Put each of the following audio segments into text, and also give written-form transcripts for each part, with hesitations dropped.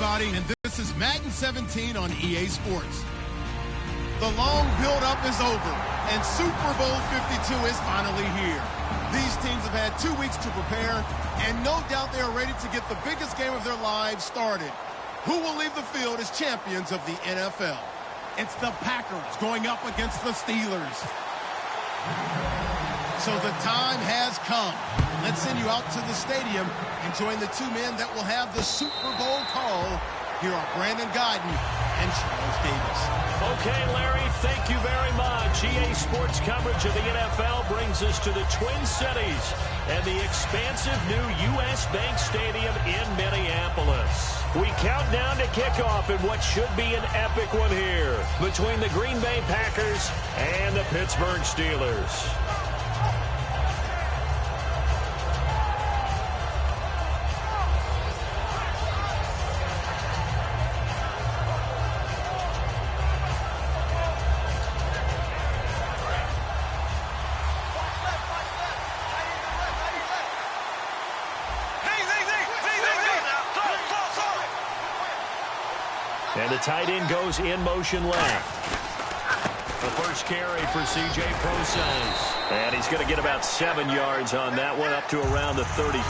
everybody, and this is Madden 17 on EA Sports. The long build-up is over, and Super Bowl 52 is finally here. These teams have had 2 weeks to prepare, and no doubt they are ready to get the biggest game of their lives started. Who will leave the field as champions of the NFL? It's the Packers going up against the Steelers. So the time has come. Let's send you out to the stadium and join the two men that will have the Super Bowl call. Here are Brandon Guyton and Charles Davis. Okay, Larry, thank you very much. EA Sports coverage of the NFL brings us to the Twin Cities and the expansive new U.S. Bank Stadium in Minneapolis. We count down to kickoff in what should be an epic one here between the Green Bay Packers and the Pittsburgh Steelers. And the tight end goes in motion left. The first carry for C.J. Prosise. And he's going to get about 7 yards on that one, up to around the 33.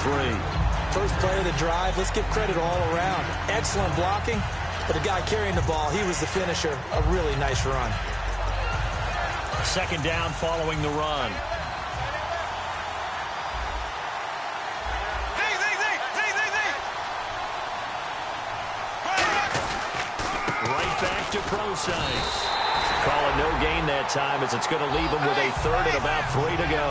First play of the drive, let's give credit all around. Excellent blocking, but the guy carrying the ball, he was the finisher. A really nice run. Second down following the run. Back to Prosise. Calling no gain that time as it's going to leave him with a third and about 3 to go.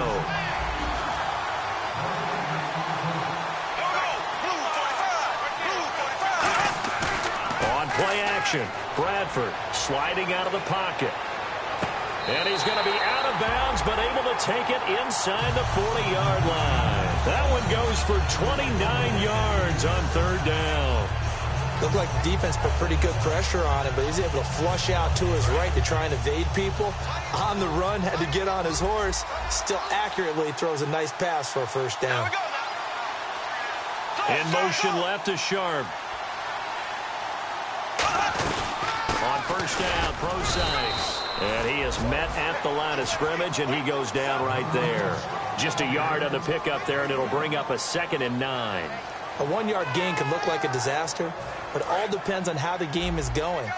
On play action, Bradford sliding out of the pocket. And he's going to be out of bounds, but able to take it inside the 40-yard line. That one goes for 29 yards on third down. Looked like the defense put pretty good pressure on him, but he's able to flush out to his right to try and evade people. On the run, had to get on his horse. Still accurately throws a nice pass for a first down. In motion left to Sharp. On first down, Prosise. And he is met at the line of scrimmage, and he goes down right there. Just a yard on the pickup there, and it'll bring up a 2nd and 9. A 1-yard gain can look like a disaster, but all depends on how the game is going.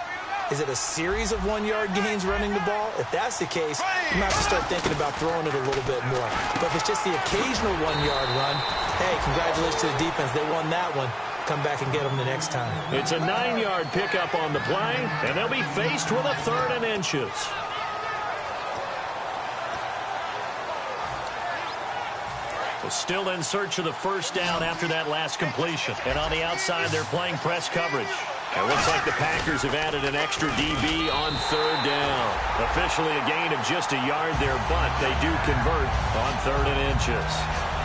Is it a series of 1-yard gains running the ball? If that's the case, you might have to start thinking about throwing it a little bit more. But if it's just the occasional 1-yard run, hey, congratulations to the defense. They won that one. Come back and get them the next time. It's a 9-yard pickup on the play, and they'll be faced with a 3rd and inches. Still in search of the first down after that last completion. And on the outside, they're playing press coverage. It looks like the Packers have added an extra DB on third down. Officially a gain of just a yard there, but they do convert on 3rd and inches.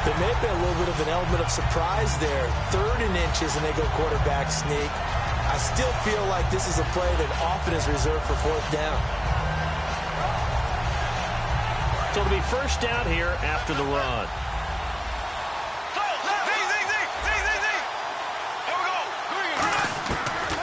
There may have been a little bit of an element of surprise there. 3rd and inches, and they go quarterback sneak. I still feel like this is a play that often is reserved for 4th down. So it'll be first down here after the run.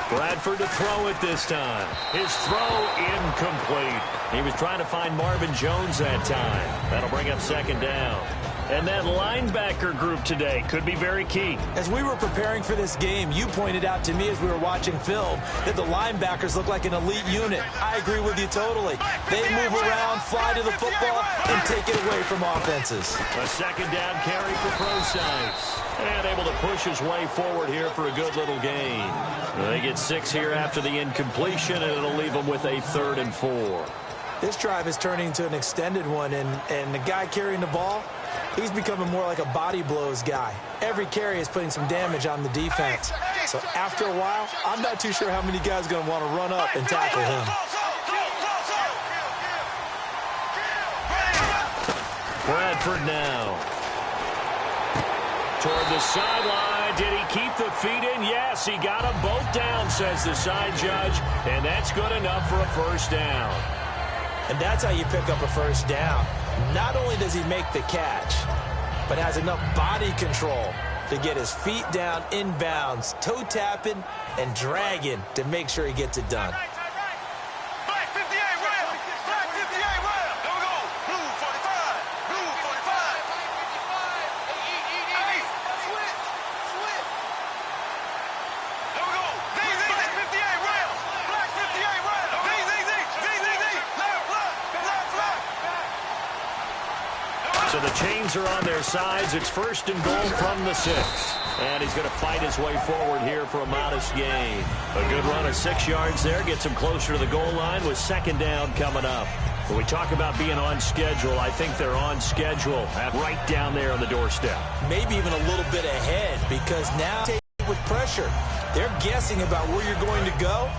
Bradford to throw it this time. His throw incomplete. He was trying to find Marvin Jones that time. That'll bring up 2nd down. And that linebacker group today could be very key. As we were preparing for this game, you pointed out to me as we were watching film that the linebackers look like an elite unit. I agree with you totally. They move around, fly to the football, and take it away from offenses. A 2nd down carry for Prosise. And able to push his way forward here for a good little gain. They get 6 here after the incompletion, and it'll leave them with a 3rd and 4. This drive is turning into an extended one, and the guy carrying the ball, he's becoming more like a body blows guy. Every carry is putting some damage on the defense. So after a while, I'm not too sure how many guys are going to want to run up and tackle him. Bradford now. Toward the sideline. Did he keep the feet in? Yes, he got them both down, says the side judge. And that's good enough for a first down. And that's how you pick up a first down. Not only does he make the catch, but has enough body control to get his feet down inbounds, toe tapping and dragging to make sure he gets it done. So the chains are on their sides. It's 1st and goal from the 6. And he's going to fight his way forward here for a modest gain. A good run of 6 yards there. Gets him closer to the goal line with 2nd down coming up. When we talk about being on schedule, I think they're on schedule right down there on the doorstep. Maybe even a little bit ahead, because now with pressure, they're guessing about where you're going to go.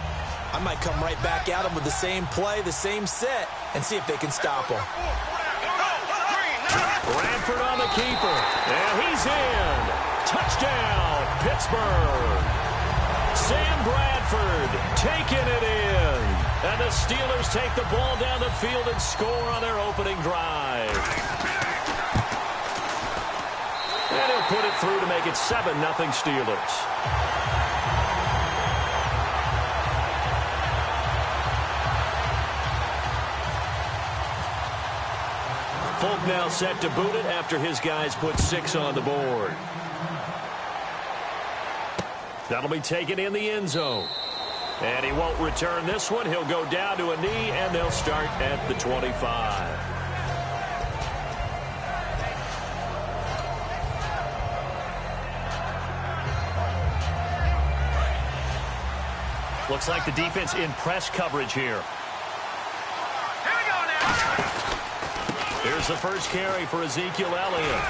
I might come right back at them with the same play, the same set, and see if they can stop them. Bradford on the keeper. And he's in. Touchdown, Pittsburgh. Sam Bradford taking it in. And the Steelers take the ball down the field and score on their opening drive. And he'll put it through to make it 7-0 Steelers. Folk now set to boot it after his guys put 6 on the board. That'll be taken in the end zone. And he won't return this one. He'll go down to a knee, and they'll start at the 25. Looks like the defense in press coverage here. Here's the first carry for Ezekiel Elliott.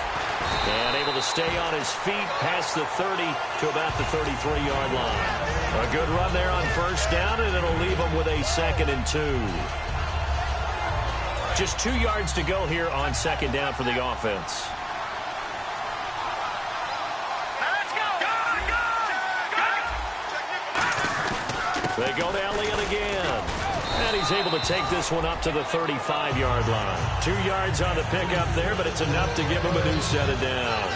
And able to stay on his feet past the 30 to about the 33-yard line. A good run there on 1st down, and it'll leave him with a 2nd and 2. Just 2 yards to go here on 2nd down for the offense. They go to Elliott again. And he's able to take this one up to the 35-yard line. 2 yards on the pickup there, but it's enough to give him a new set of downs.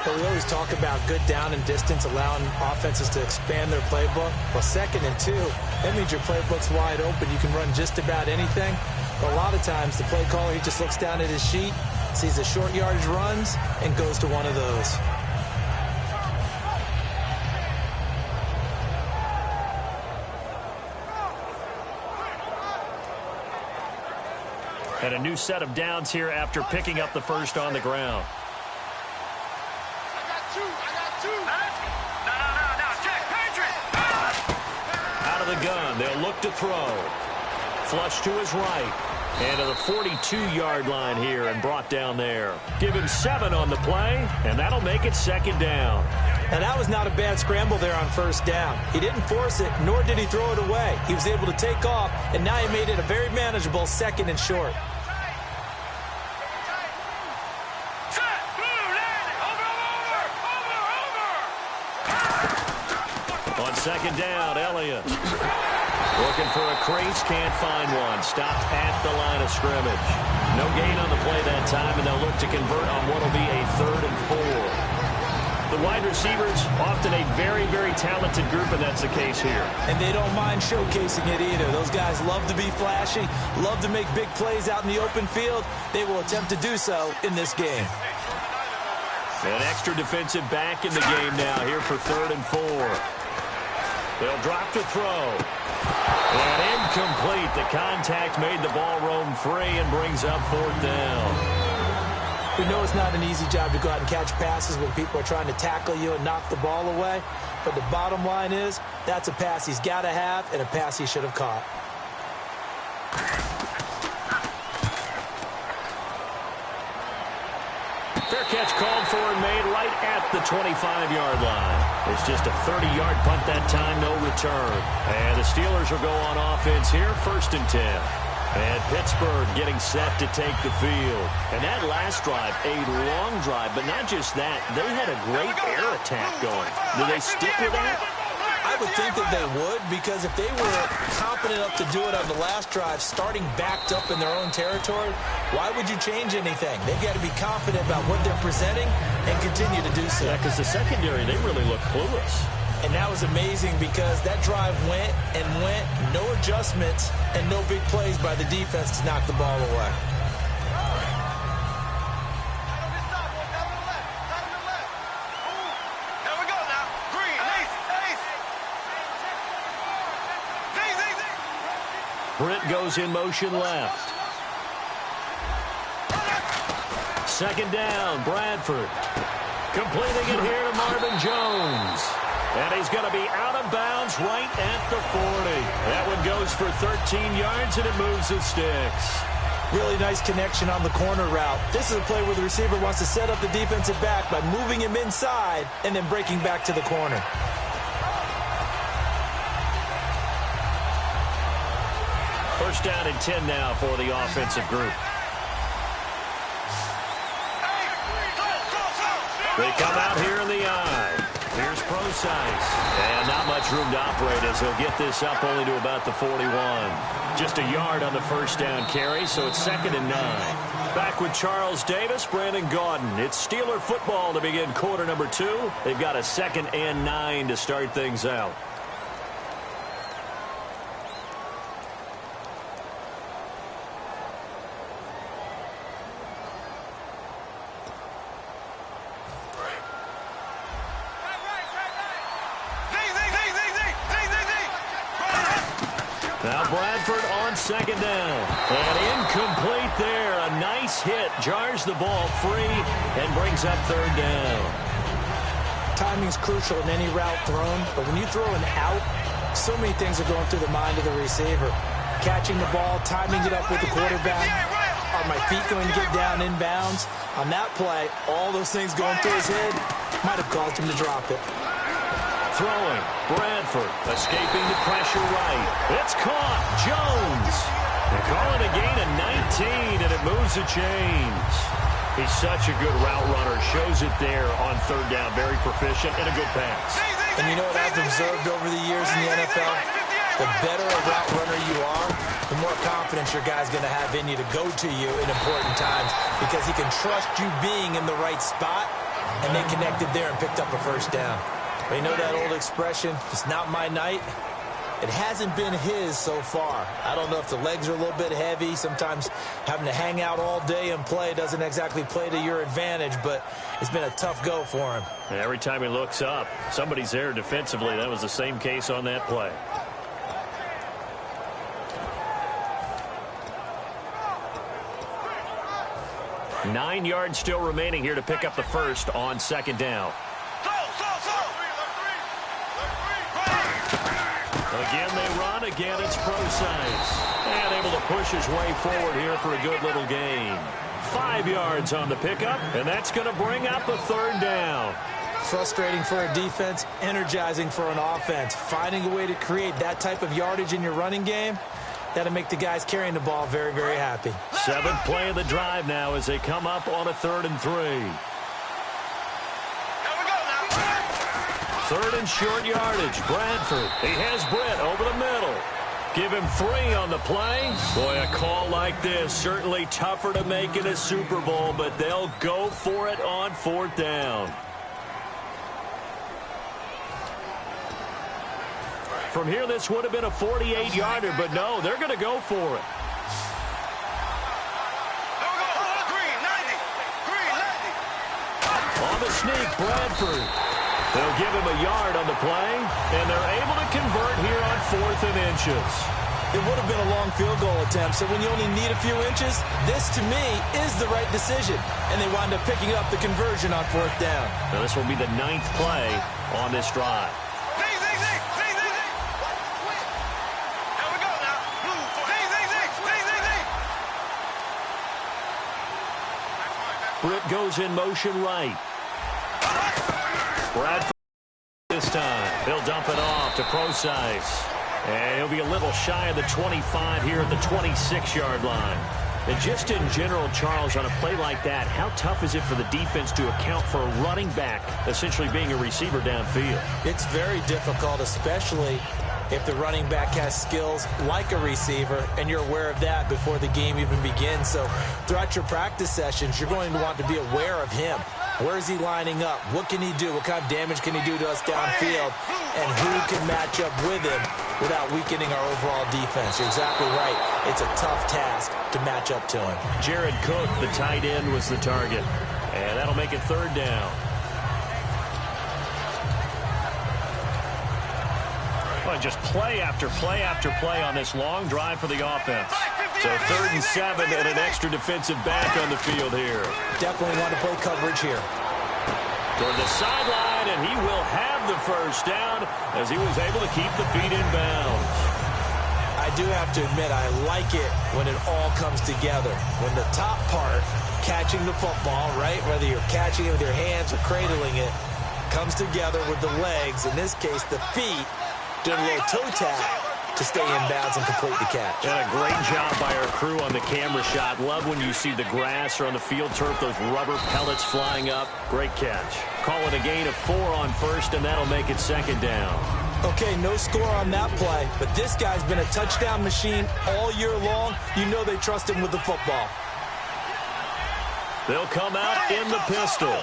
But we always talk about good down and distance, allowing offenses to expand their playbook. Well, 2nd and 2, that means your playbook's wide open. You can run just about anything. But a lot of times, the play caller, he just looks down at his sheet, sees the short yardage runs, and goes to one of those. And a new set of downs here after picking up the 1st on the ground. Out of the gun, they'll look to throw. Flush to his right. And to the 42-yard line here and brought down there. Give him 7 on the play, and that'll make it 2nd down. Now, that was not a bad scramble there on 1st down. He didn't force it, nor did he throw it away. He was able to take off, and now he made it a very manageable 2nd and short. On 2nd down, Elliott. Looking for a crease, can't find one. Stopped at the line of scrimmage. No gain on the play that time, and they'll look to convert on what will be a 3rd and 4. The wide receivers, often a very, very talented group, and that's the case here. And they don't mind showcasing it either. Those guys love to be flashy, love to make big plays out in the open field. They will attempt to do so in this game. An extra defensive back in the game now here for 3rd and 4. They'll drop to throw. And incomplete. The contact made the ball roam free and brings up 4th down. We know it's not an easy job to go out and catch passes when people are trying to tackle you and knock the ball away. But the bottom line is, that's a pass he's got to have and a pass he should have caught. Fair catch called for and made right at the 25-yard line. It's just a 30-yard punt that time, no return. And the Steelers will go on offense here, 1st and 10. And Pittsburgh getting set to take the field. And that last drive, a long drive, but not just that. They had a great air attack going. Do they stick with that? I would think that they would, because if they were confident enough to do it on the last drive, starting backed up in their own territory, why would you change anything? They've got to be confident about what they're presenting and continue to do so. Yeah, because the secondary, they really look clueless. And that was amazing because that drive went and went, no adjustments, and no big plays by the defense to knock the ball away. Britt goes in motion left. Second down, Bradford. Completing it here to Marvin Jones. And he's going to be out of bounds right at the 40. That one goes for 13 yards, and it moves the sticks. Really nice connection on the corner route. This is a play where the receiver wants to set up the defensive back by moving him inside and then breaking back to the corner. First down and 10 now for the offensive group. They come out here in the eye. Here's Procise. And not much room to operate as he'll get this up only to about the 41. Just a yard on the first down carry, so it's 2nd and 9. Back with Charles Davis, Brandon Gaudin. It's Steeler football to begin quarter number 2. They've got a 2nd and 9 to start things out. Now Bradford on 2nd down. And incomplete there. A nice hit. Jars the ball free and brings up 3rd down. Timing's crucial in any route thrown, but when you throw an out, so many things are going through the mind of the receiver. Catching the ball, timing it up with the quarterback. Are my feet going to get down in bounds? On that play, all those things going through his head might have caused him to drop it. Throwing, Bradford, escaping the pressure right. It's caught, Jones. They call it a gain of 19, and it moves the chains. He's such a good route runner. Shows it there on 3rd down. Very proficient and a good pass. And you know what I've observed over the years in the NFL? The better a route runner you are, the more confidence your guy's going to have in you to go to you in important times because he can trust you being in the right spot, and they connected there and picked up a first down. But you know that old expression, it's not my night? It hasn't been his so far. I don't know if the legs are a little bit heavy. Sometimes having to hang out all day and play doesn't exactly play to your advantage, but it's been a tough go for him. And every time he looks up, somebody's there defensively. That was the same case on that play. Nine yards still remaining here to pick up the first on 2nd down. Again, they run. Again, it's Procise. And able to push his way forward here for a good little gain. 5 yards on the pickup, and that's going to bring up the 3rd down. Frustrating for a defense, energizing for an offense. Finding a way to create that type of yardage in your running game, that'll make the guys carrying the ball very, very happy. 7th play of the drive now as they come up on a 3rd and 3. 3rd and short yardage. Bradford. He has Britt over the middle. Give him 3 on the play. Boy, a call like this, certainly tougher to make in a Super Bowl, but they'll go for it on 4th down. From here, this would have been a 48-yarder, but no, they're going to go for it. On the sneak, Bradford. They'll give him a yard on the play, and they're able to convert here on 4th and inches. It would have been a long field goal attempt, so when you only need a few inches, this, to me, is the right decision. And they wound up picking up the conversion on 4th down. Now, this will be the 9th play on this drive. Britt goes in motion right. Bradford this time. He'll dump it off to Procise. And he'll be a little shy of the 25 here at the 26-yard line. And just in general, Charles, on a play like that, how tough is it for the defense to account for a running back essentially being a receiver downfield? It's very difficult, especially if the running back has skills like a receiver, and you're aware of that before the game even begins. So throughout your practice sessions, you're going to want to be aware of him. Where is he lining up? What can he do? What kind of damage can he do to us downfield? And who can match up with him without weakening our overall defense? You're exactly right. It's a tough task to match up to him. Jared Cook, the tight end, was the target. And that'll make it third down. Well, just play after play after play on this long drive for the offense. So 3rd and 7 and an extra defensive back on the field here. Definitely want to play coverage here. Toward the sideline, and he will have the first down as he was able to keep the feet in bounds. I do have to admit, I like it when it all comes together. When the top part, catching the football, right, whether you're catching it with your hands or cradling it, comes together with the legs, in this case the feet, doing a little toe tap to stay in bounds and complete the catch. And a great job by our crew on the camera shot. Love when you see the grass or on the field turf, those rubber pellets flying up. Great catch. Call it a gain of 4 on first, and that'll make it 2nd down. Okay, no score on that play, but this guy's been a touchdown machine all year long. You know they trust him with the football. They'll come out in the pistol.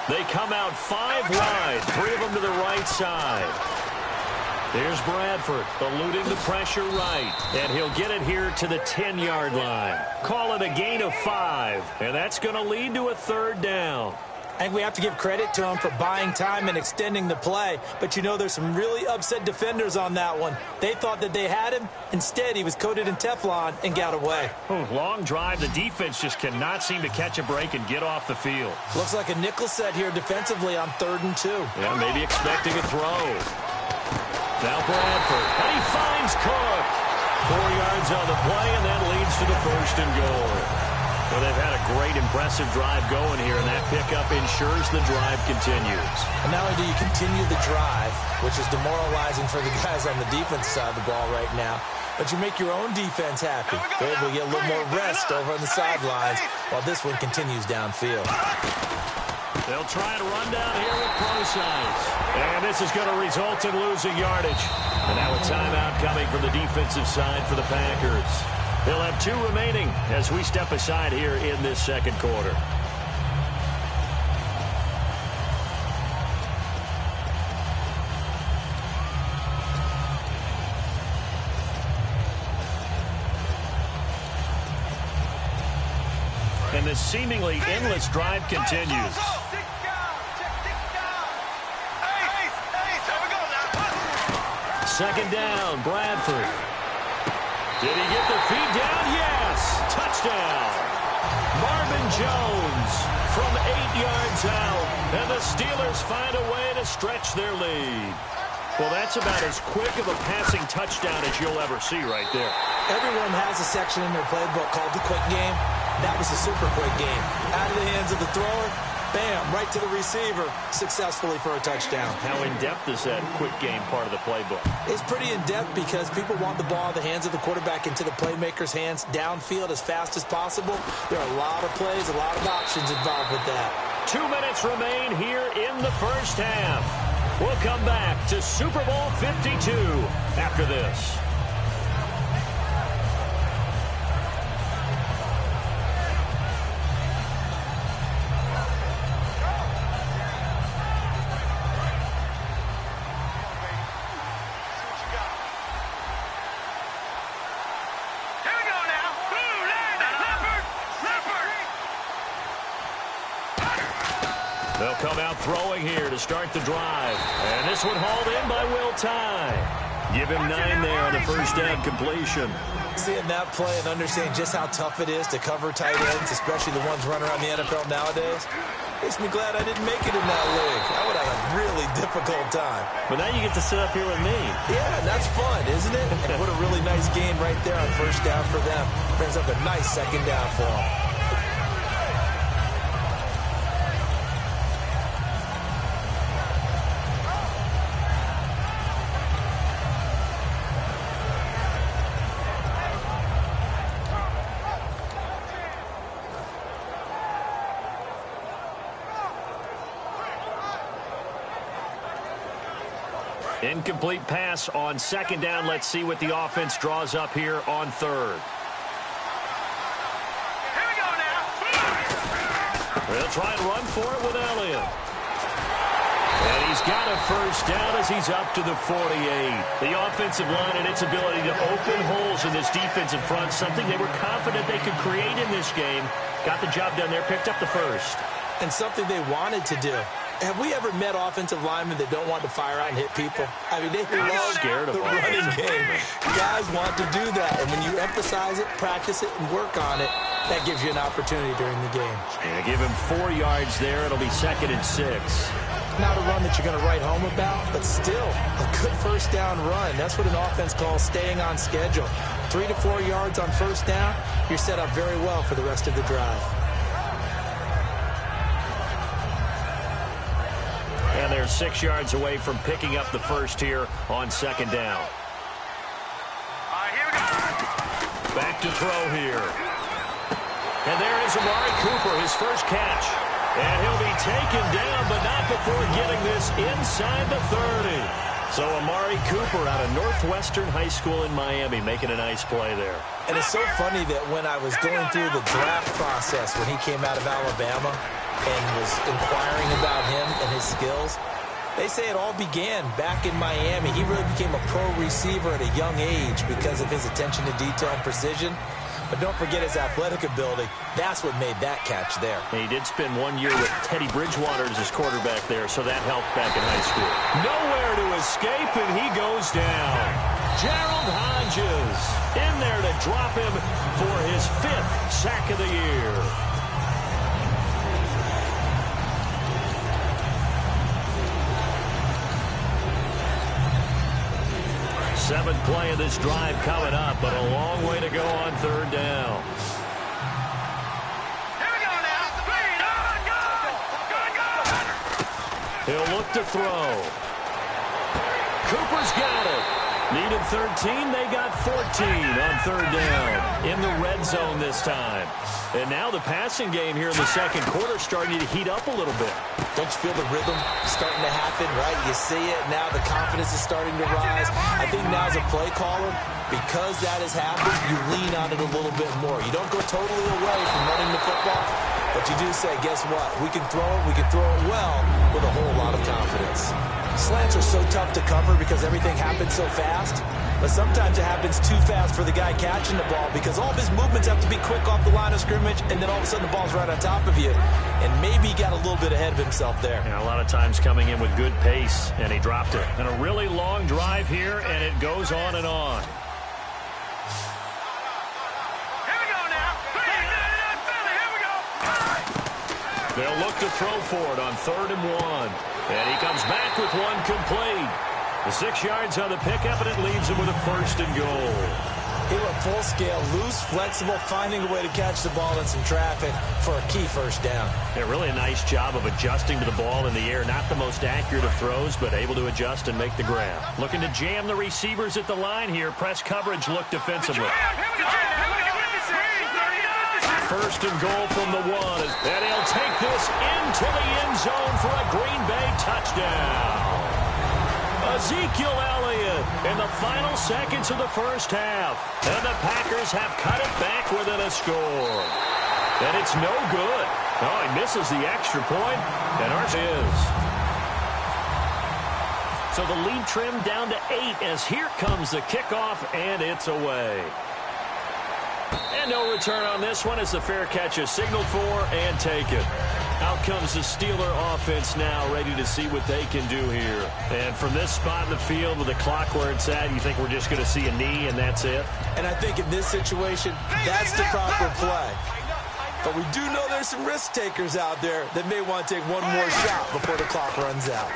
They come out 5 wide, 3 of them to the right side. There's Bradford eluding the pressure right, and he'll get it here to the 10-yard line. Call it a gain of 5, and that's going to lead to a 3rd down. I think we have to give credit to him for buying time and extending the play. But, you know, there's some really upset defenders on that one. They thought that they had him. Instead, he was coated in Teflon and got away. Long drive. The defense just cannot seem to catch a break and get off the field. Looks like a nickel set here defensively on 3rd and 2. Yeah, maybe expecting a throw. Now Bradford. And he finds Cook. 4 yards on the play, and that leads to the 1st and goal. Well, they've had a great, impressive drive going here, and that pickup ensures the drive continues. And not only do you continue the drive, which is demoralizing for the guys on the defense side of the ball right now, but you make your own defense happy. They're able to get a little more rest over on the sidelines while this one continues downfield. They'll try to run down here with Procise. And this is going to result in losing yardage. And now a timeout coming from the defensive side for the Packers. They'll have 2 remaining as we step aside here in this 2nd quarter. And this seemingly endless drive continues. Second down, Bradford. Did he get the feet down? Yes! Touchdown! Marvin Jones from 8 yards out. And the Steelers find a way to stretch their lead. Well, that's about as quick of a passing touchdown as you'll ever see right there. Everyone has a section in their playbook called the quick game. That was a super quick game. Out of the hands of the thrower, bam, right to the receiver, successfully for a touchdown. How in-depth is that quick game part of the playbook? It's pretty in-depth because people want the ball in the hands of the quarterback into the playmaker's hands downfield as fast as possible. There are a lot of plays, a lot of options involved with that. 2 minutes remain here in the first half. We'll come back to Super Bowl 52 after this. They'll come out throwing here to start the drive. And this one hauled in by Will Tye. Give him 9 there on the first down completion. Seeing that play and understanding just how tough it is to cover tight ends, especially the ones running around the NFL nowadays, makes me glad I didn't make it in that league. I would have a really difficult time. But now you get to sit up here with me. Yeah, and that's fun, isn't it? And what a really nice game right there on first down for them. Brings up a nice second down for them. Incomplete pass on second down. Let's see what the offense draws up here on third. Here we go now. They'll try and run for it with Elliott. And he's got a first down as he's up to the 48. The offensive line and its ability to open holes in this defensive front, something they were confident they could create in this game. Got the job done there, picked up the first. And something they wanted to do. Have we ever met offensive linemen that don't want to fire out and hit people? I mean, they love scared of the running game. Guys want to do that. And when you emphasize it, practice it, and work on it, that gives you an opportunity during the game. Yeah, give him 4 yards there. It'll be 2nd and 6. Not a run that you're going to write home about, but still a good first down run. That's what an offense calls staying on schedule. 3 to 4 yards on first down, you're set up very well for the rest of the drive. And they're 6 yards away from picking up the first here on second down. Here we go. Back to throw here. And there is Amari Cooper, his first catch. And he'll be taken down, but not before getting this inside the 30. So Amari Cooper out of Northwestern High School in Miami making a nice play there. And it's so funny that when I was going through the draft process when he came out of Alabama and was inquiring about him and his skills, they say it all began back in Miami. He really became a pro receiver at a young age because of his attention to detail and precision. But don't forget his athletic ability. That's what made that catch there. And he did spend 1 year with Teddy Bridgewater as his quarterback there, so that helped back in high school. Nowhere to escape, and he goes down. Gerald Hodges in there to drop him for his 5th sack of the year. Seventh play of this drive coming up, but a long way to go on third down. Here we go now. Good. He'll look to throw. Cooper's got it. Needed 13, they got 14 on third down. In the red zone this time. And now the passing game here in the second quarter starting to heat up a little bit. Don't you feel the rhythm starting to happen, right? You see it. Now the confidence is starting to rise. I think now as a play caller, because that has happened, you lean on it a little bit more. You don't go totally away from running the football, but you do say, guess what? We can throw it. We can throw it well with a whole lot of confidence. Slants are so tough to cover because everything happens so fast. But sometimes it happens too fast for the guy catching the ball because all of his movements have to be quick off the line of scrimmage, and then all of a sudden the ball's right on top of you. And maybe he got a little bit ahead of himself there. Yeah, a lot of times coming in with good pace, and he dropped it. And a really long drive here, and it goes on and on. Here we go now. Here we go. They'll look to throw for it on 3rd and 1. And he comes back with one complete. The 6 yards on the pickup, and it leaves him with a 1st and goal. He went full scale, loose, flexible, finding a way to catch the ball in some traffic for a key first down. Yeah, really a nice job of adjusting to the ball in the air. Not the most accurate of throws, but able to adjust and make the grab. Looking to jam the receivers at the line here. Press coverage, look defensively. 1st and goal from the 1. And he'll take this into the end zone for a Green Bay touchdown. Ezekiel Elliott in the final seconds of the first half. And the Packers have cut it back within a score. And it's no good. Oh, he misses the extra point, and ours is. So the lead trimmed down to 8 as here comes the kickoff, and it's away. And no return on this one as the fair catch is signaled for and taken. Out comes the Steeler offense now, ready to see what they can do here. And from this spot in the field with the clock where it's at, you think we're just going to see a knee and that's it? And I think in this situation, that's the proper play. But we do know there's some risk takers out there that may want to take one more shot before the clock runs out.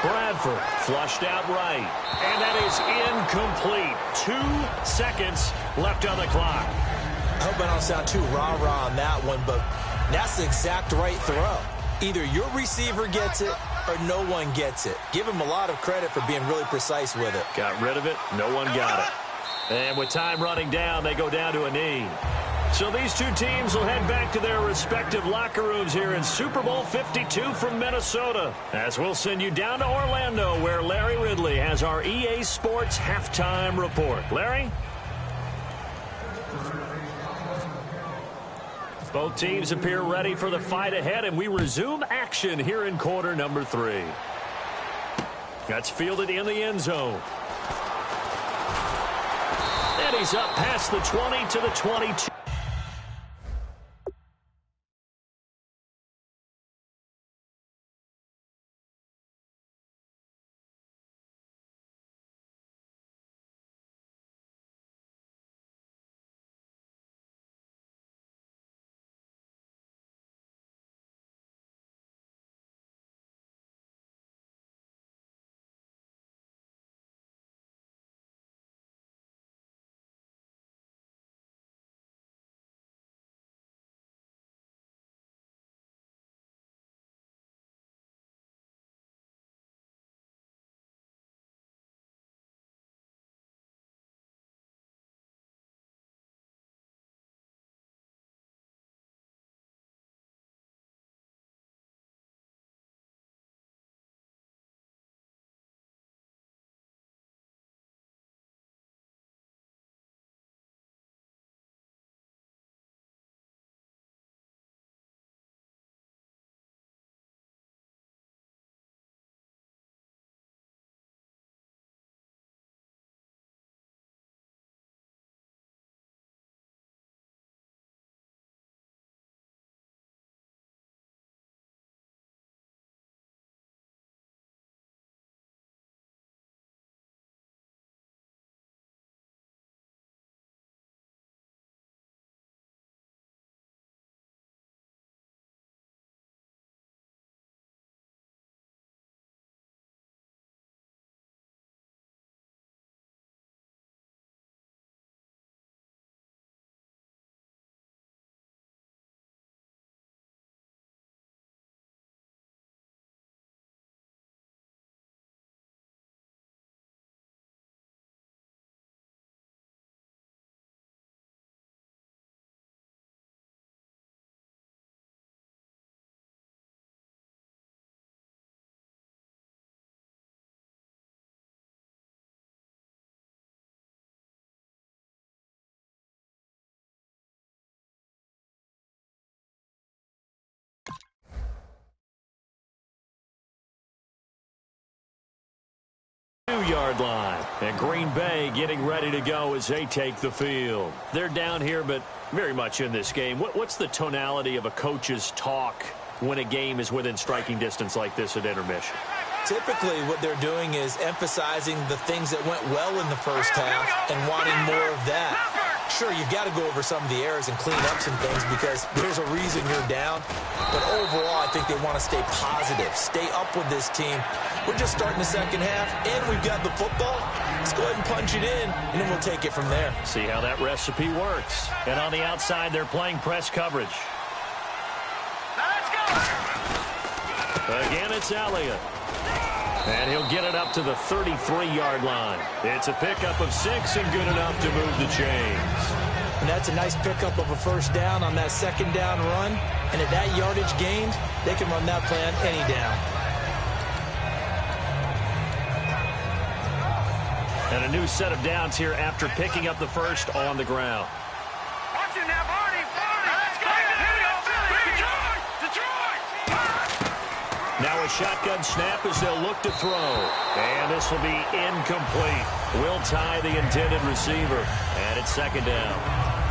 Bradford flushed out right. And that is incomplete. 2 seconds left on the clock. I hope I don't sound too rah-rah on that one, but that's the exact right throw. Either your receiver gets it or no one gets it. Give him a lot of credit for being really precise with it. Got rid of it. No one got it. And with time running down, they go down to a knee. So these two teams will head back to their respective locker rooms here in Super Bowl 52 from Minnesota. As we'll send you down to Orlando, where Larry Ridley has our EA Sports halftime report. Larry? Both teams appear ready for the fight ahead, and we resume action here in quarter number 3. That's fielded in the end zone. And he's up past the 20 to the 22. Yard line, and Green Bay getting ready to go as they take the field. They're down here, but very much in this game. What's the tonality of a coach's talk when a game is within striking distance like this at intermission? Typically, what they're doing is emphasizing the things that went well in the first half and wanting more of that. Sure, you've got to go over some of the errors and clean up some things because there's a reason you're down. But overall, I think they want to stay positive, stay up with this team. We're just starting the second half, and we've got the football. Let's go ahead and punch it in, and then we'll take it from there. See how that recipe works. And on the outside, they're playing press coverage. Now let's go. Again, it's Elliott. And he'll get it up to the 33-yard line. It's a pickup of 6 and good enough to move the chains. And that's a nice pickup of a first down on that second down run. And at that yardage gained, they can run that play on any down. And a new set of downs here after picking up the first on the ground. Watch it now, Barney. Let's go. Detroit. Now a shotgun snap as they'll look to throw. And this will be incomplete. Will tie the intended receiver. And it's second down.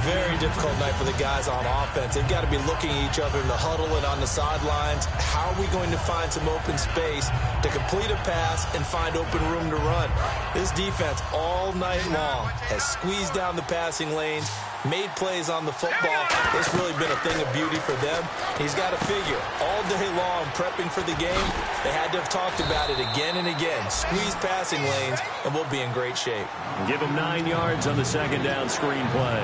Very difficult night for the guys on offense. They've got to be looking at each other in the huddle and on the sidelines. How are we going to find some open space to complete a pass and find open room to run? This defense all night long has squeezed down the passing lanes, made plays on the football. It's really been a thing of beauty for them. He's got to figure, all day long prepping for the game, they had to have talked about it again and again. Squeeze passing lanes, and we'll be in great shape. Give him 9 yards on the second down screen play.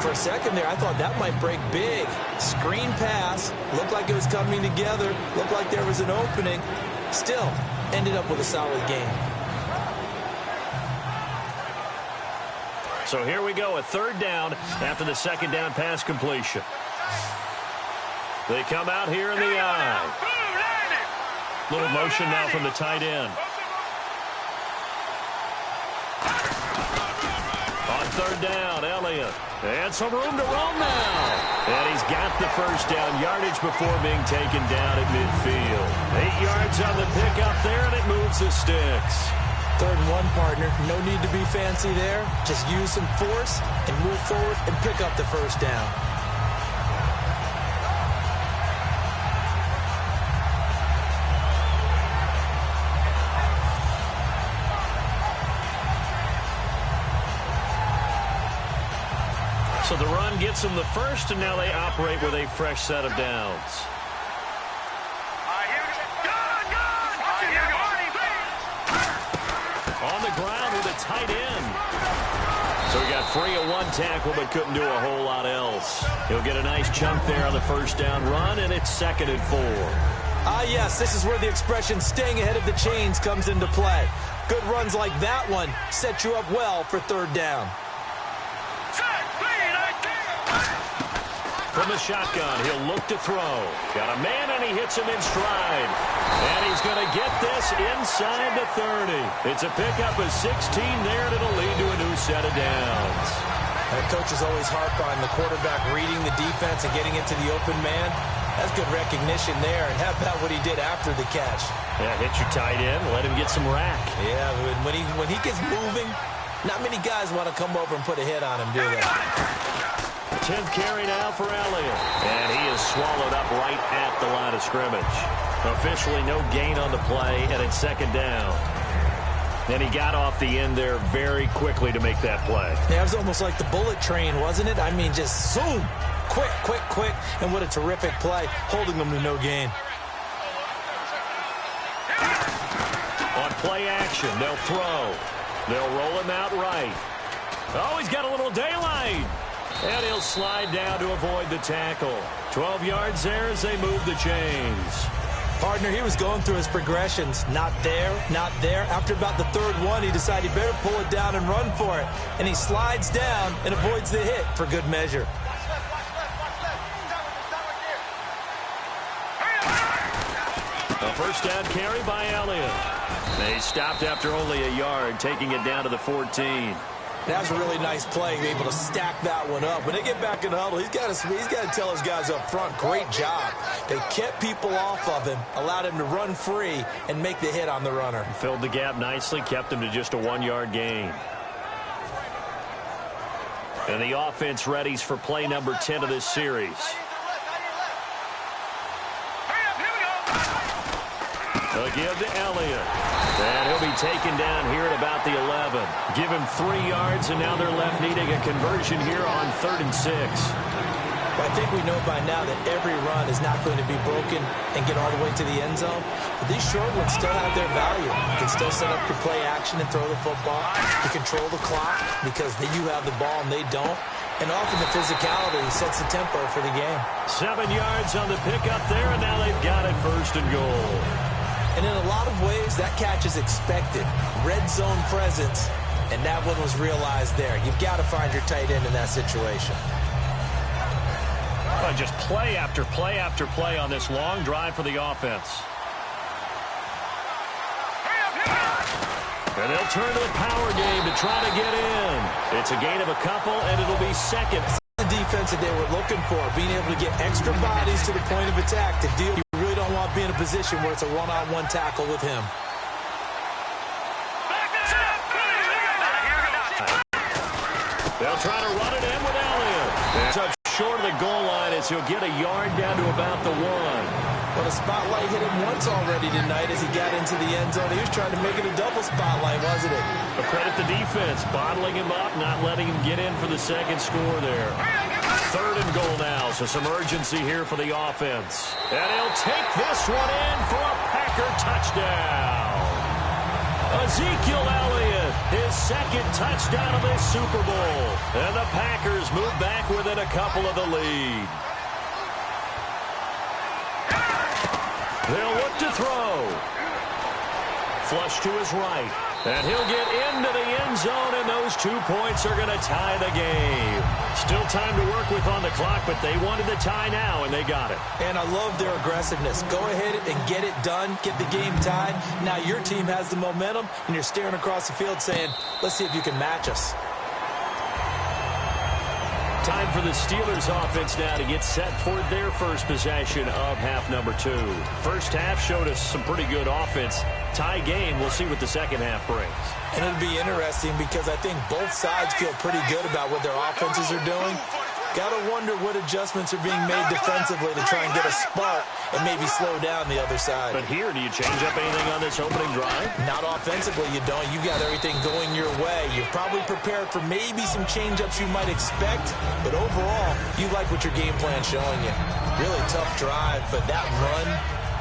For a second there, I thought that might break big. Screen pass, looked like it was coming together, looked like there was an opening. Still, ended up with a solid game. So here we go, a third down after the second down pass completion. They come out here in the eye. Little motion now from the tight end. On third down, Elliott. And some room to roam now. And he's got the first down yardage before being taken down at midfield. 8 yards on the pickup there, and it moves the sticks. 3rd and 1, partner. No need to be fancy there. Just use some force and move forward and pick up the first down. So the run gets them the first, and now they operate with a fresh set of downs. On the ground with a tight end. So he got free of one tackle but couldn't do a whole lot else. He'll get a nice chunk there on the first down run, and it's 2nd and 4. Ah, yes, this is where the expression staying ahead of the chains comes into play. Good runs like that one set you up well for 3rd down. From the shotgun, he'll look to throw. Got a man, and he hits him in stride. And he's going to get this inside the 30. It's a pickup of 16 there, and it'll lead to a new set of downs. That coach is always harp on the quarterback reading the defense and getting into the open man. That's good recognition there. And how about what he did after the catch? Yeah, hit your tight end, let him get some rack. Yeah, when he gets moving, not many guys want to come over and put a hit on him, do they? 10th carry now for Elliott. And he is swallowed up right at the line of scrimmage. Officially no gain on the play, and it's 2nd down. And he got off the end there very quickly to make that play. Yeah, it was almost like the bullet train, wasn't it? I mean, just zoom. Quick, quick, quick. And what a terrific play, holding them to no gain. On play action, they'll throw. They'll roll him out right. Oh, he's got a little daylight. And he'll slide down to avoid the tackle. 12 yards there as they move the chains. Partner, he was going through his progressions. Not there, not there. After about the 3rd one, he decided he better pull it down and run for it. And he slides down and avoids the hit for good measure. A first down carry by Elliott. They stopped after only a yard, taking it down to the 14. That was a really nice play, able to stack that one up. When they get back in the huddle, he's got to tell his guys up front, great job. They kept people off of him, allowed him to run free, and make the hit on the runner. Filled the gap nicely, kept him to just a 1-yard gain. And the offense readies for play number 10 of this series. They'll give to Elliott. And he'll be taken down here at about the 11. Give him 3 yards, and now they're left needing a conversion here on 3rd and 6. Well, I think we know by now that every run is not going to be broken and get all the way to the end zone. But these short ones still have their value. You can still set up your play action and throw the football. You control the clock because you have the ball and they don't. And often the physicality sets the tempo for the game. 7 yards on the pickup there, and now they've got it 1st and goal. And in a lot of ways, that catch is expected. Red zone presence, and that one was realized there. You've got to find your tight end in that situation. Well, just play after play after play on this long drive for the offense. And they'll turn to the power game to try to get in. It's a gain of a couple, and it'll be 2nd. The defense that they were looking for, being able to get extra bodies to the point of attack to deal. You really don't want to be in a position where it's a one-on-one tackle with him. They'll try to run it in with Elliott. It's up short of the goal line as he'll get a yard down to about the 1. Well, the spotlight hit him once already tonight as he got into the end zone. He was trying to make it a double spotlight, wasn't it? But credit the defense, bottling him up, not letting him get in for the 2nd score there. 3rd and goal now, so some urgency here for the offense. And he'll take this one in for a Packer touchdown. Ezekiel Elliott, his 2nd touchdown of this Super Bowl. And the Packers move back within a couple of the lead. They'll look to throw. Flush to his right. And he'll get into the end zone, and those 2 points are going to tie the game. Still time to work with on the clock, but they wanted the tie now, and they got it. And I love their aggressiveness. Go ahead and get it done, get the game tied. Now your team has the momentum, and you're staring across the field saying, let's see if you can match us. Time for the Steelers offense now to get set for their first possession of half number 2. First half showed us some pretty good offense. Tie game, we'll see what the second half brings. And it'll be interesting because I think both sides feel pretty good about what their offenses are doing. Got to wonder what adjustments are being made defensively to try and get a spark and maybe slow down the other side. But here, do you change up anything on this opening drive? Not offensively, you don't. You got everything going your way. You've probably prepared for maybe some change-ups you might expect, but overall, you like what your game plan's showing you. Really tough drive, but that run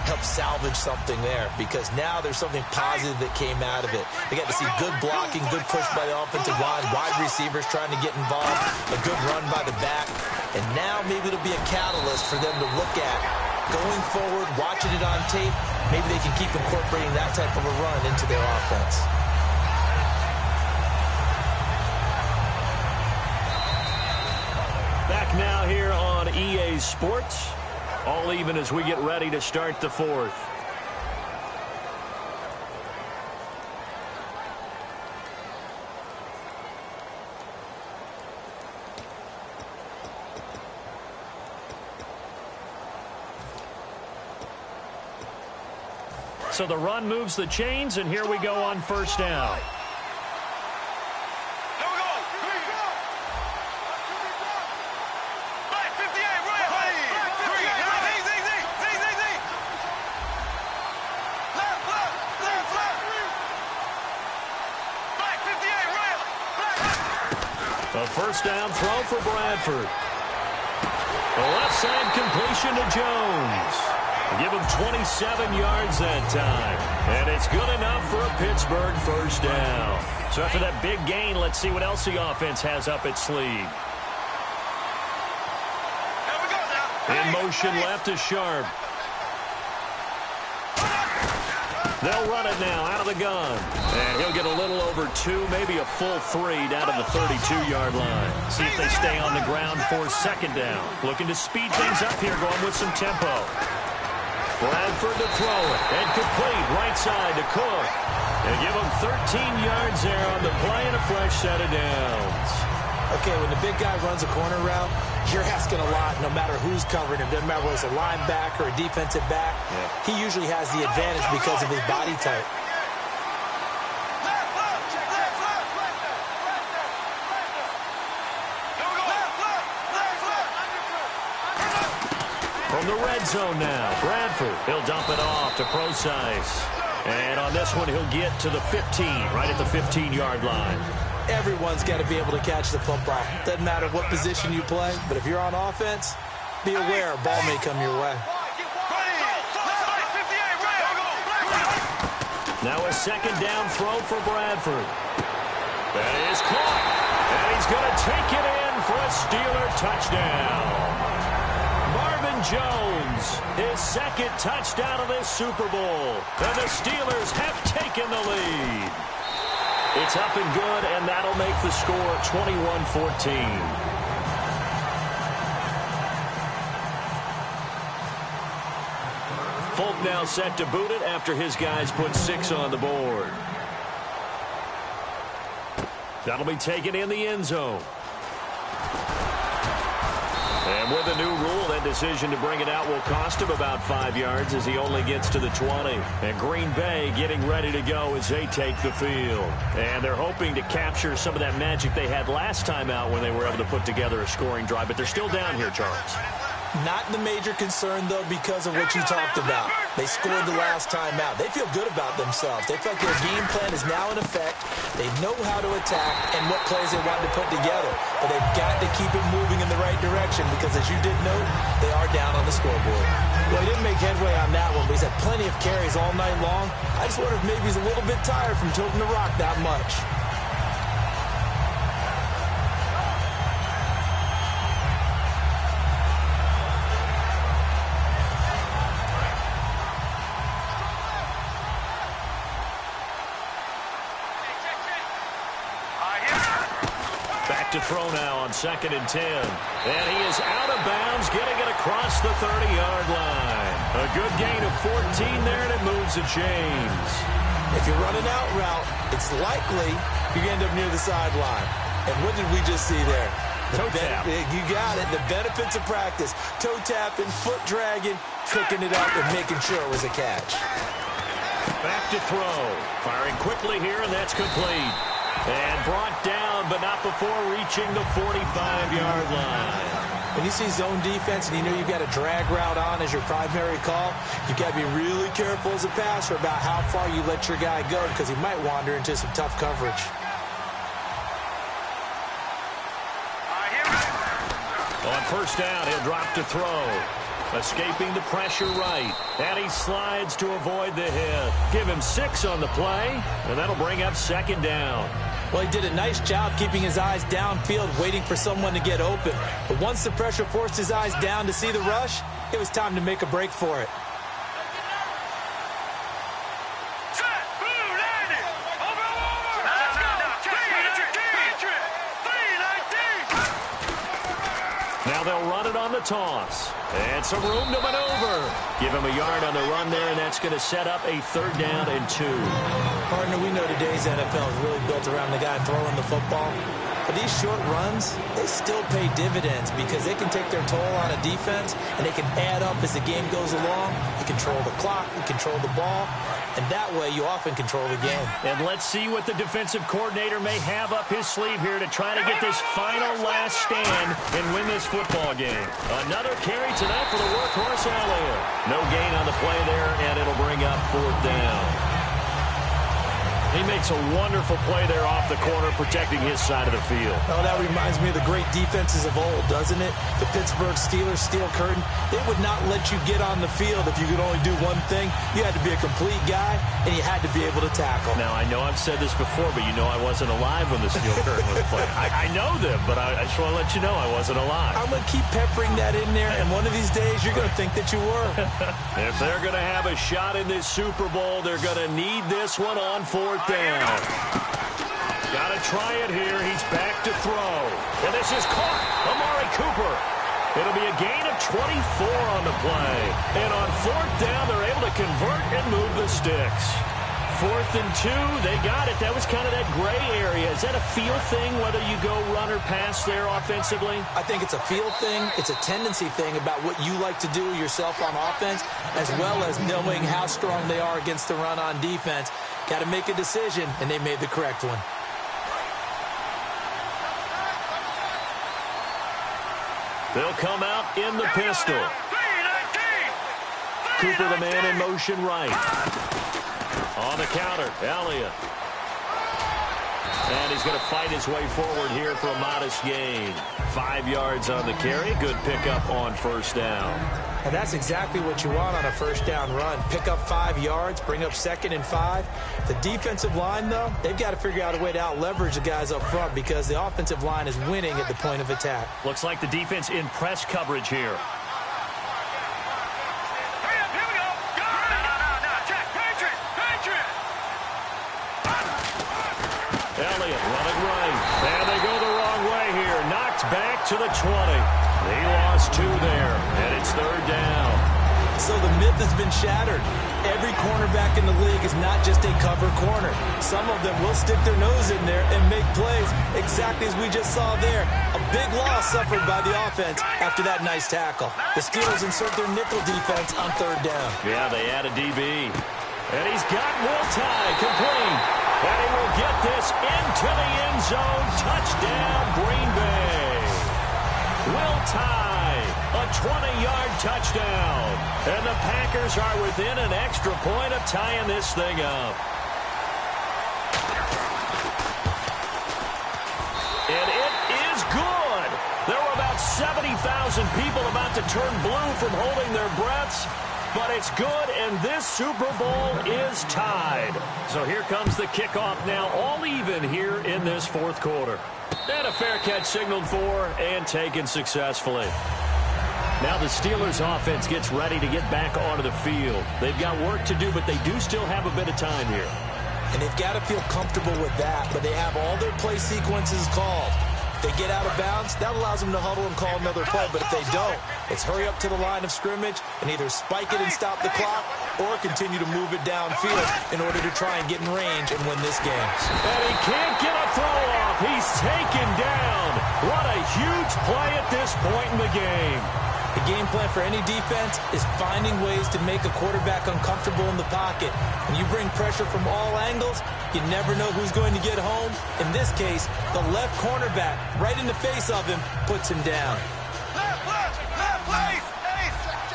help salvage something there because now there's something positive that came out of it. They got to see good blocking, good push by the offensive line, wide receivers trying to get involved, a good run by the back, and now maybe it'll be a catalyst for them to look at going forward, watching it on tape. Maybe they can keep incorporating that type of a run into their offense. Back now here on EA Sports. All even as we get ready to start the fourth. So the run moves the chains, and here we go on first down. A first down throw for Bradford. A left side completion to Jones. Give him 27 yards that time. And it's good enough for a Pittsburgh first down. So after that big gain, let's see what else the offense has up its sleeve. In motion left is Sharp. They'll run it now out of the gun. And he'll get a little over 2, maybe a full 3 down to the 32-yard line. See if they stay on the ground for second down. Looking to speed things up here, going with some tempo. Bradford to throw it. And complete right side to Cook. And give him 13 yards there on the play and a fresh set of downs. Okay, when the big guy runs a corner route, you're asking a lot no matter who's covering him. Doesn't matter whether it's a linebacker or a defensive back. Yeah. He usually has the advantage because of his body type. From the red zone now, Bradford. He'll dump it off to Procise. And on this one, he'll get to the 15, right at the 15-yard line. Everyone's got to be able to catch the football. Doesn't matter what position you play, but if you're on offense, be aware a ball may come your way. Now a second down throw for Bradford. That is caught. And he's going to take it in for a Steeler touchdown. Marvin Jones, his second touchdown of this Super Bowl. And the Steelers have taken the lead. It's up and good, and that'll make the score 21-14. Folk now set to boot it after his guys put 6 on the board. That'll be taken in the end zone. And with a new rule, that decision to bring it out will cost him about 5 yards as he only gets to the 20. And Green Bay getting ready to go as they take the field. And they're hoping to capture some of that magic they had last time out when they were able to put together a scoring drive. But they're still down here, Charles. Not the major concern, though, because of what you talked about. They scored the last time out. They feel good about themselves. They feel like their game plan is now in effect. They know how to attack and what plays they want to put together. But they've got to keep it moving in the right direction because, as you did note, they are down on the scoreboard. Well, he didn't make headway on that one, but he's had plenty of carries all night long. I just wonder if maybe he's a little bit tired from tilting the rock that much. to throw now on 2nd and 10. And he is out of bounds, getting it across the 30-yard line. A good gain of 14 there, and it moves the chains. If you're running out route, it's likely you end up near the sideline. And what did we just see there? Toe tap. You got it. The benefits of practice. Toe tapping, foot dragging, cooking it up, and making sure it was a catch. Back to throw. Firing quickly here, and that's complete. And brought down, but not before reaching the 45-yard line. When you see zone defense and you know you've got a drag route on as your primary call, you've got to be really careful as a passer about how far you let your guy go because he might wander into some tough coverage. On first down, he'll drop to throw. Escaping the pressure right. And he slides to avoid the hit. Give him 6 on the play, and that'll bring up 2nd down. Well, he did a nice job keeping his eyes downfield, waiting for someone to get open. But once the pressure forced his eyes down to see the rush, it was time to make a break for it. Now they'll run it on the toss. And some room to maneuver. Give him a yard on the run there, and that's going to set up a 3rd down and 2. Partner, we know today's NFL is really built around the guy throwing the football. But these short runs, they still pay dividends because they can take their toll on a defense, and they can add up as the game goes along. You control the clock, you control the ball, and that way you often control the game. And let's see what the defensive coordinator may have up his sleeve here to try to get this final last stand and win this football game. Another carry tonight for the workhorse Elliott. No gain on the play there, and it'll bring up 4th down. He makes a wonderful play there off the corner, protecting his side of the field. Oh, that reminds me of the great defenses of old, doesn't it? The Pittsburgh Steelers steel curtain. They would not let you get on the field if you could only do one thing. You had to be a complete guy, and you had to be able to tackle. Now, I know I've said this before, but you know I wasn't alive when the steel curtain was played. I know them, but I just want to let you know I wasn't alive. I'm going to keep peppering that in there, and one of these days you're going to think that you were. If they're going to have a shot in this Super Bowl, they're going to need this one on 4th down. Got to try it here. He's back to throw. And this is caught. Amari Cooper. It'll be a gain of 24 on the play. And on 4th down, they're able to convert and move the sticks. 4th and 2, they got it. That was kind of that gray area. Is that a feel thing, whether you go run or pass there offensively? I think it's a feel thing. It's a tendency thing about what you like to do yourself on offense, as well as knowing how strong they are against the run on defense. Got to make a decision, and they made the correct one. They'll come out in the pistol. Cooper, the man in motion right. On the counter, Elliott. And he's going to fight his way forward here for a modest gain. 5 yards on the carry. Good pickup on 1st down. And that's exactly what you want on a 1st down run. Pick up 5 yards, bring up 2nd and 5. The defensive line, though, they've got to figure out a way to out-leverage the guys up front because the offensive line is winning at the point of attack. Looks like the defense in press coverage here. Elliott running right. And they go the wrong way here. Knocked back to the 20. He lost 2 there. And it's 3rd down. So the myth has been shattered. Every cornerback in the league is not just a cover corner. Some of them will stick their nose in there and make plays exactly as we just saw there. A big loss suffered by the offense after that nice tackle. The Steelers insert their nickel defense on 3rd down. Yeah, they add a DB. And he's got Will complete. And he will get this into the end zone. Touchdown, Green Bay. Will a 20-yard touchdown. And the Packers are within an extra point of tying this thing up. And it is good. There were about 70,000 people about to turn blue from holding their breaths. But it's good, and this Super Bowl is tied. So here comes the kickoff now, all even here in this 4th quarter. And a fair catch signaled for and taken successfully. Now the Steelers offense gets ready to get back onto the field. They've got work to do, but they do still have a bit of time here. And they've got to feel comfortable with that, but they have all their play sequences called. If they get out of bounds, that allows them to huddle and call another play. But if they don't, it's hurry up to the line of scrimmage and either spike it and stop the clock or continue to move it downfield in order to try and get in range and win this game. And he can't get a throw off. He's taken down. What a huge play at this point in the game. The game plan for any defense is finding ways to make a quarterback uncomfortable in the pocket. When you bring pressure from all angles, you never know who's going to get home. In this case, the left cornerback, right in the face of him, puts him down.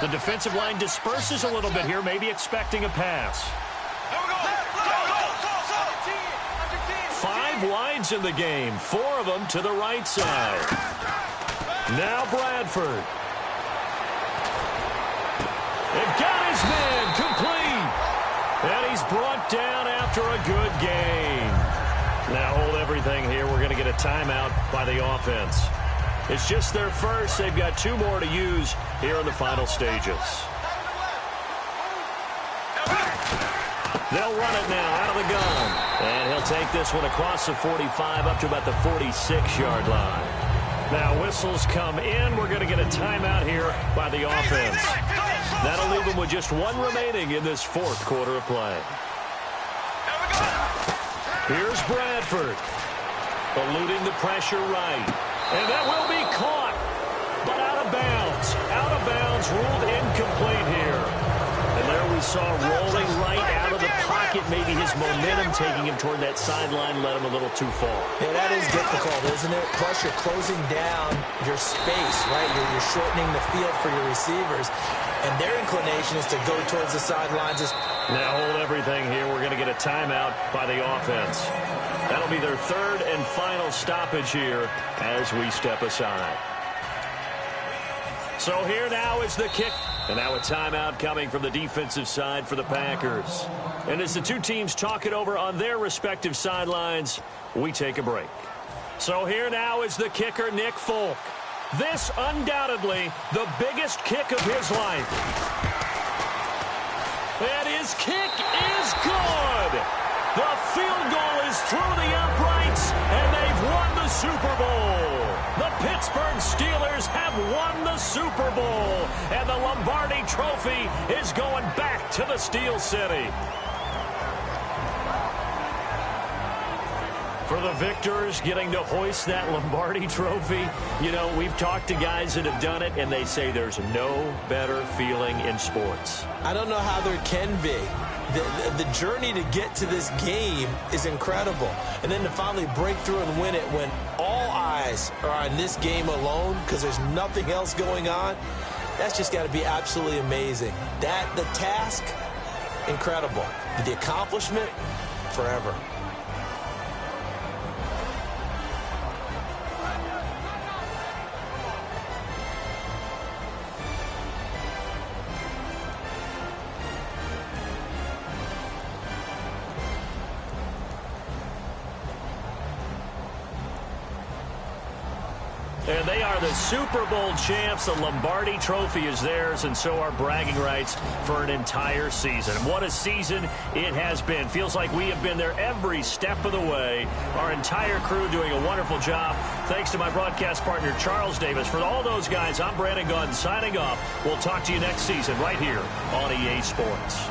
The defensive line disperses a little bit here, maybe expecting a pass. 5 wides in the game, 4 of them to the right side. Now Bradford. It got his man complete. And he's brought down after a good game. Now hold everything here. We're going to get a timeout by the offense. It's just their first. They've got 2 more to use here in the final stages. They'll run it now out of the gun. And he'll take this one across the 45 up to about the 46-yard line. Now whistles come in. We're going to get a timeout here by the offense. That'll leave them with just 1 remaining in this 4th quarter of play. Here's Bradford. Eluding the pressure right. And that will be caught. But out of bounds. Out of bounds, ruled incomplete here. And there we saw rolling right out of the pocket. Maybe his momentum taking him toward that sideline led him a little too far. Yeah, that is difficult, isn't it? Plus, you're closing down your space, right? You're shortening the field for your receivers. And their inclination is to go towards the sidelines. Now hold everything here. We're going to get a timeout by the offense. That'll be their 3rd and final stoppage here as we step aside. So here now is the kick. And now a timeout coming from the defensive side for the Packers. And as the 2 teams talk it over on their respective sidelines, we take a break. So here now is the kicker, Nick Folk. This undoubtedly the biggest kick of his life. And his kick is good. The field goal is through the uprights, and they've won the Super Bowl. The Pittsburgh Steelers have won the Super Bowl, and the Lombardi Trophy is going back to the Steel City. For the victors getting to hoist that Lombardi Trophy, you know, we've talked to guys that have done it, and they say there's no better feeling in sports. I don't know how there can be. The journey to get to this game is incredible. And then to finally break through and win it when all eyes are on this game alone because there's nothing else going on, that's just got to be absolutely amazing. The task, incredible. The accomplishment, forever. And they are the Super Bowl champs. The Lombardi Trophy is theirs, and so are bragging rights for an entire season. What a season it has been. Feels like we have been there every step of the way. Our entire crew doing a wonderful job. Thanks to my broadcast partner, Charles Davis. For all those guys, I'm Brandon Gaudin signing off. We'll talk to you next season right here on EA Sports.